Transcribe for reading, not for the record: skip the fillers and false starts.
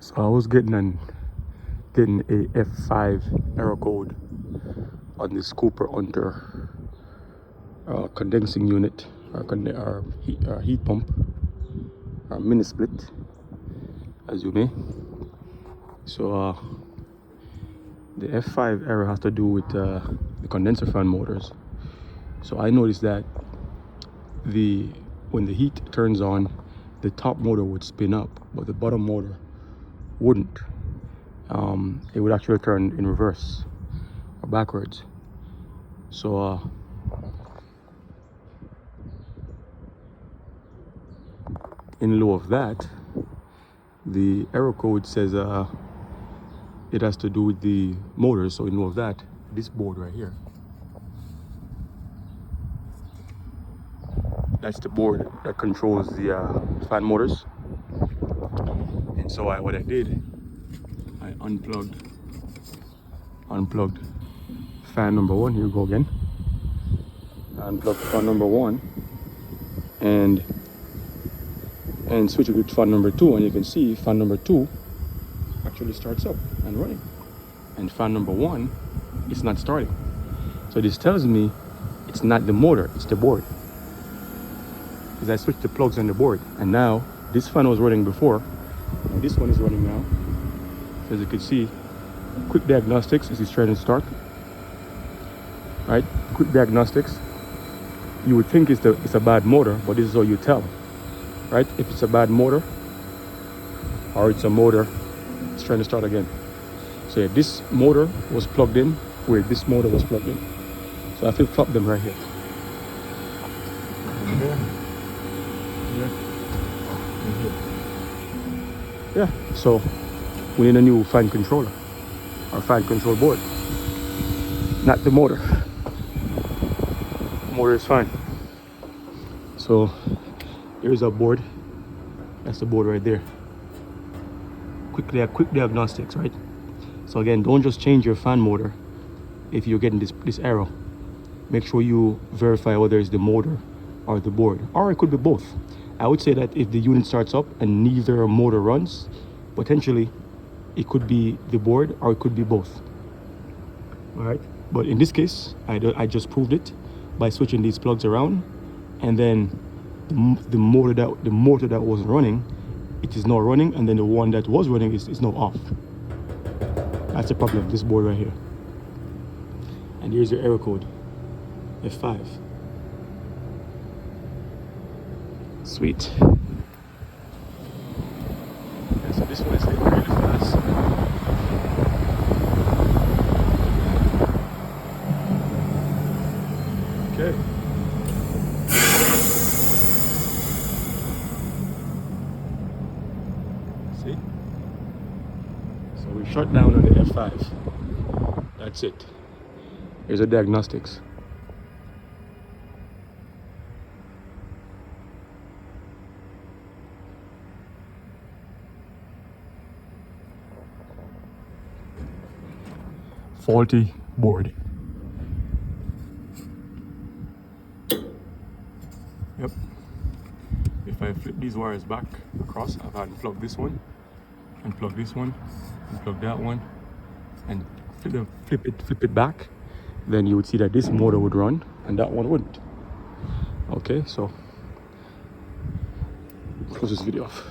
So I was getting a F5 error code on this Cooper Hunter condensing unit, or heat pump, or mini split, as you may. So the F5 error has to do with the condenser fan motors. So I noticed that when the heat turns on, the top motor would spin up, but the bottom motor wouldn't. It would actually turn in reverse or backwards. So in lieu of that, the error code says it has to do with the motors. So in lieu of that, this board right here, that's the board that controls the fan motors. And so what I did, I unplugged fan number one. Here we go again. I unplugged fan number one and switch it with fan number two, and you can see fan number two actually starts up and running, and fan number one is not starting. So this tells me it's not the motor, it's the board, because I switched the plugs on the board, and now this fan was running before and this one is running now. So as you can see, quick diagnostics, this is trying to start, right? Quick diagnostics, you would think it's a bad motor, but this is how you tell, right? If it's a bad motor or it's a motor, it's trying to start again. So yeah, this motor was plugged in where this motor was plugged in. So I flip-flop them right here. Yeah, so we need a new fan controller or fan control board, not the motor. The motor is fine. So here's our board. That's the board right there. Quick diagnostics, right? So again, don't just change your fan motor if you're getting this error. Make sure you verify whether it's the motor or the board, or it could be both. I would say that if the unit starts up and neither motor runs, potentially it could be the board or it could be both. All right, but in this case, I just proved it by switching these plugs around, and then the motor that wasn't running, it is now running, and then the one that was running is now off. That's the problem, this board right here. And here's your error code, F5. Sweet. Okay, so this one is lit really fast. Okay. See? So we shut down on the F5. That's it. Here's the diagnostics. Faulty board. Yep. If I flip these wires back across, I've had to plug this one, and plug this one, and plug that one, and flip it back, then you would see that this motor would run and that one wouldn't. Okay, so close this video off.